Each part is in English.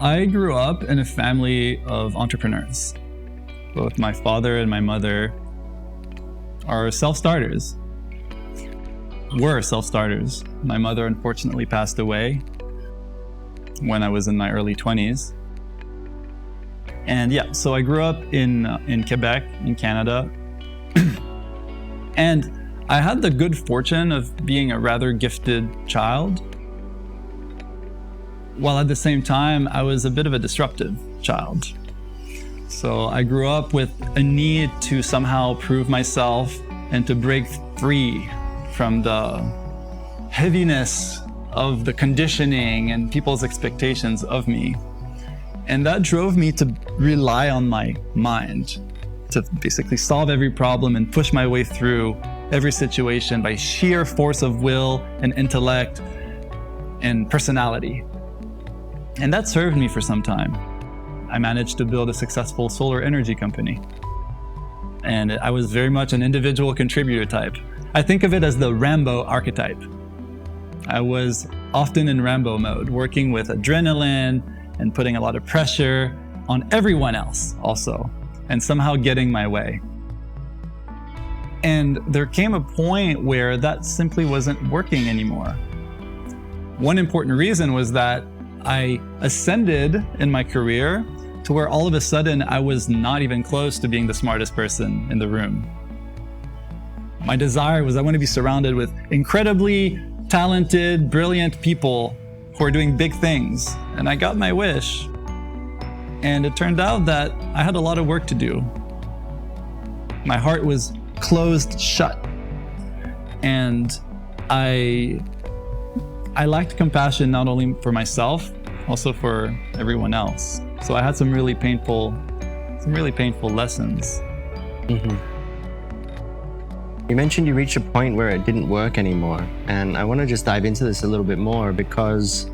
I grew up in a family of entrepreneurs. Both my father and my mother are self-starters. Were self-starters. My mother unfortunately passed away when I was in my early 20s. And yeah, so I grew up in Quebec, in Canada. And I had the good fortune of being a rather gifted child, while at the same time, I was a bit of a disruptive child. So I grew up with a need to somehow prove myself and to break free from the heaviness of the conditioning and people's expectations of me. And that drove me to rely on my mind, to basically solve every problem and push my way through every situation by sheer force of will and intellect and personality. And that served me for some time. I managed to build a successful solar energy company. And I was very much an individual contributor type. I think of it as the Rambo archetype. I was often in Rambo mode, working with adrenaline and putting a lot of pressure on everyone else also, and somehow getting my way. And there came a point where that simply wasn't working anymore. One important reason was that I ascended in my career to where all of a sudden I was not even close to being the smartest person in the room. My desire was I want to be surrounded with incredibly talented, brilliant people who are doing big things. And I got my wish. And it turned out that I had a lot of work to do. My heart was closed shut. And I lacked compassion not only for myself, also for everyone else. So I had some really painful lessons. Mm-hmm. You mentioned you reached a point where it didn't work anymore. And I want to just dive into this a little bit more, because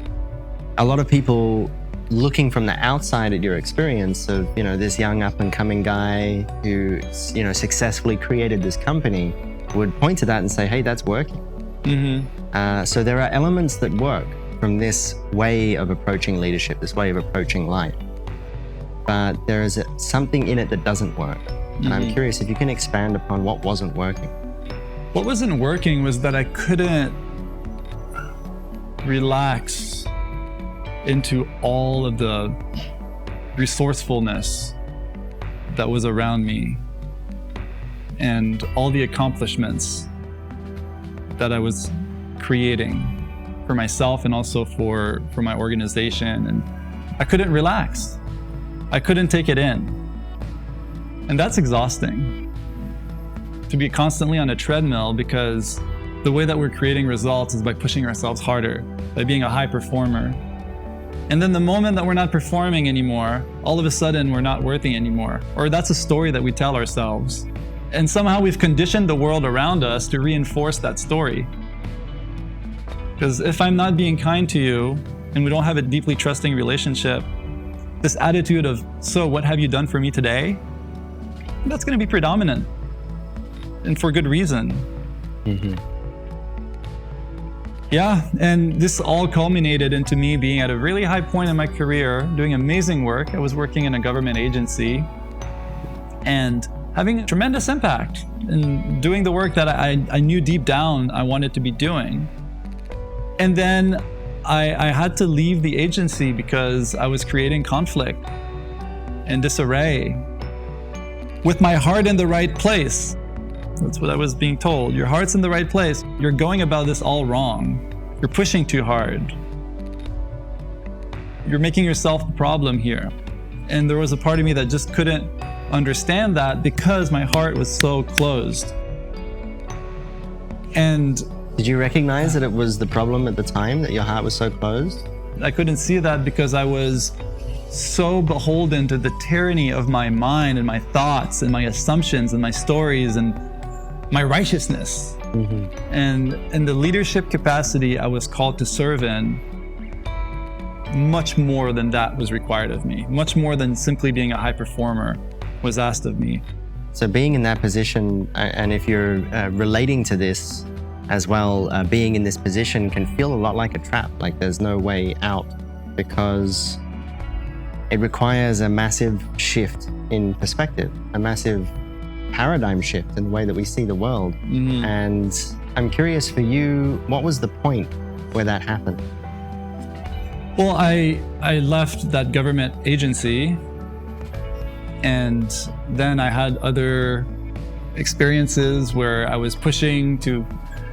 a lot of people looking from the outside at your experience of, this young up and coming guy who, successfully created this company would point to that and say, hey, that's working. Mm-hmm. So there are elements that work from this way of approaching leadership, this way of approaching life. But there is something in it that doesn't work. And mm-hmm. I'm curious if you can expand upon what wasn't working. What wasn't working was that I couldn't relax into all of the resourcefulness that was around me and all the accomplishments that I was creating for myself and also for my organization. And I couldn't relax. I couldn't take it in. And that's exhausting, to be constantly on a treadmill, because the way that we're creating results is by pushing ourselves harder, by being a high performer. And then the moment that we're not performing anymore, all of a sudden we're not worthy anymore. Or that's a story that we tell ourselves. And somehow we've conditioned the world around us to reinforce that story. Because if I'm not being kind to you and we don't have a deeply trusting relationship, this attitude of, so what have you done for me today? That's going to be predominant, and for good reason. Mm-hmm. Yeah, and this all culminated into me being at a really high point in my career, doing amazing work. I was working in a government agency and having a tremendous impact in doing the work that I knew deep down I wanted to be doing. And then I had to leave the agency because I was creating conflict and disarray with my heart in the right place. That's what I was being told. Your heart's in the right place. You're going about this all wrong. You're pushing too hard. You're making yourself the problem here. And there was a part of me that just couldn't understand that because my heart was so closed. And did you recognize that it was the problem at the time, that your heart was so closed? I couldn't see that because I was so beholden to the tyranny of my mind and my thoughts and my assumptions and my stories and my righteousness. Mm-hmm. And in the leadership capacity I was called to serve in, much more than that was required of me. Much more than simply being a high performer was asked of me. So being in that position, and if you're relating to this as well, being in this position can feel a lot like a trap, like there's no way out, because it requires a massive shift in perspective, a massive paradigm shift in the way that we see the world. And I'm curious for you, what was the point where that happened? Well, I left that government agency, and then I had other experiences where I was pushing to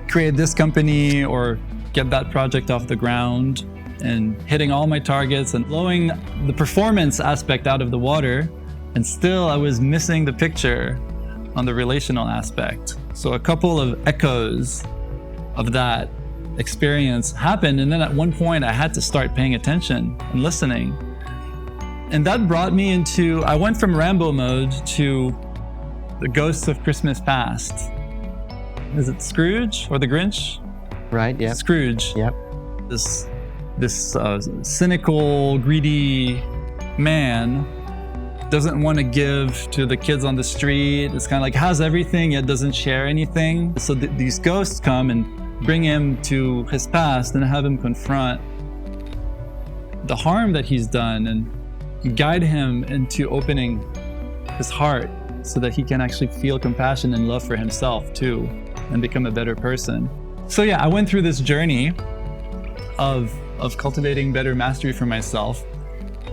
create this company or get that project off the ground, and hitting all my targets and blowing the performance aspect out of the water. And still I was missing the picture on the relational aspect. So a couple of echoes of that experience happened. And then at one point I had to start paying attention and listening. And that brought me into, I went from Rambo Mode to the Ghosts of Christmas Past. Is it Scrooge or the Grinch? Right, yeah. Scrooge. Yep. This cynical, greedy man doesn't want to give to the kids on the street. It's kind of like has everything yet doesn't share anything. So these ghosts come and bring him to his past and have him confront the harm that he's done and guide him into opening his heart so that he can actually feel compassion and love for himself too and become a better person. So yeah, I went through this journey of cultivating better mastery for myself.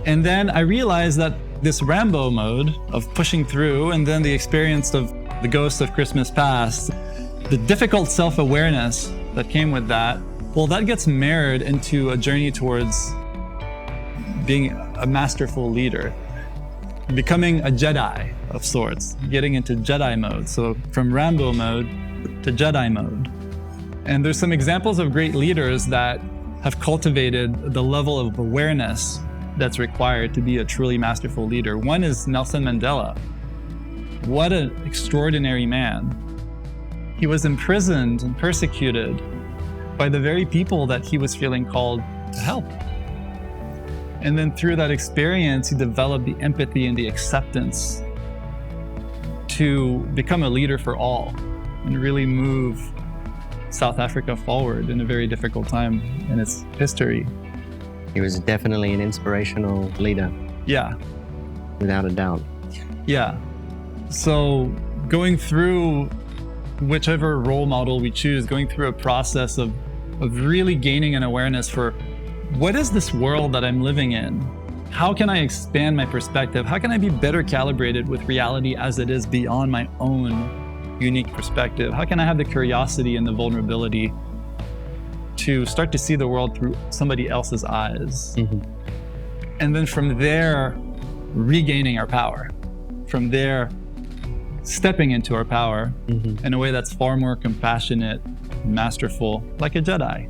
And then I realized that this Rambo mode of pushing through, and then the experience of the Ghosts of Christmas Past, the difficult self-awareness that came with that, well, that gets married into a journey towards being a masterful leader, becoming a Jedi of sorts, getting into Jedi mode. So from Rambo mode to Jedi mode. And there's some examples of great leaders that have cultivated the level of awareness that's required to be a truly masterful leader. One is Nelson Mandela. What an extraordinary man. He was imprisoned and persecuted by the very people that he was feeling called to help. And then through that experience, he developed the empathy and the acceptance to become a leader for all and really move South Africa forward in a very difficult time in its history. He was definitely an inspirational leader. Yeah. Without a doubt. Yeah. So going through whichever role model we choose, going through a process of really gaining an awareness for what is this world that I'm living in? How can I expand my perspective? How can I be better calibrated with reality as it is beyond my own unique perspective? How can I have the curiosity and the vulnerability to start to see the world through somebody else's eyes? And then from there, regaining our power. From there, stepping into our power in a way that's far more compassionate, masterful, like a Jedi.